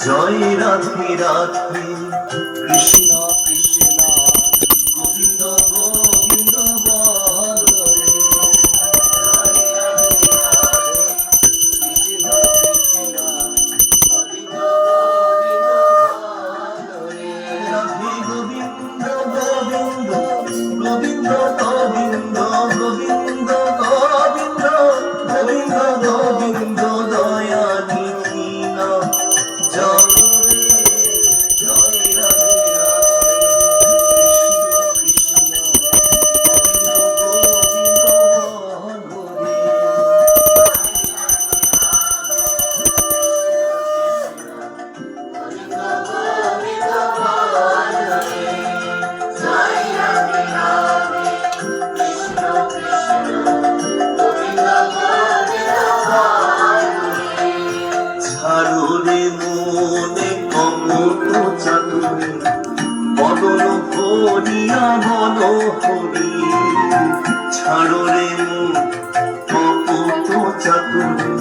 জয় রাধে রাধে কৃষ্ণ কৃষ্ণ গোবিন্দ গোবিন্দ বল রে। জয় রাধে রাধে কৃষ্ণ কৃষ্ণ গোবিন্দ গোবিন্দ বল রে। রাধে গোবিন্দ গোবিন্দ গোবিন্দ গোবিন্দ গোবিন্দ গোবিন্দ গোবিন্দ গোবিন্দ দয়া নিখিল জয় জয় রাধে রাধে কৃষ্ণ কৃষ্ণ গোবিন্দ গোবিন্দ বল রে। ঝাড়ুরে মনে কমত চাতুরে বদন ভরিয়া বল হরি। ছাড়রে মন কপট চাতুরে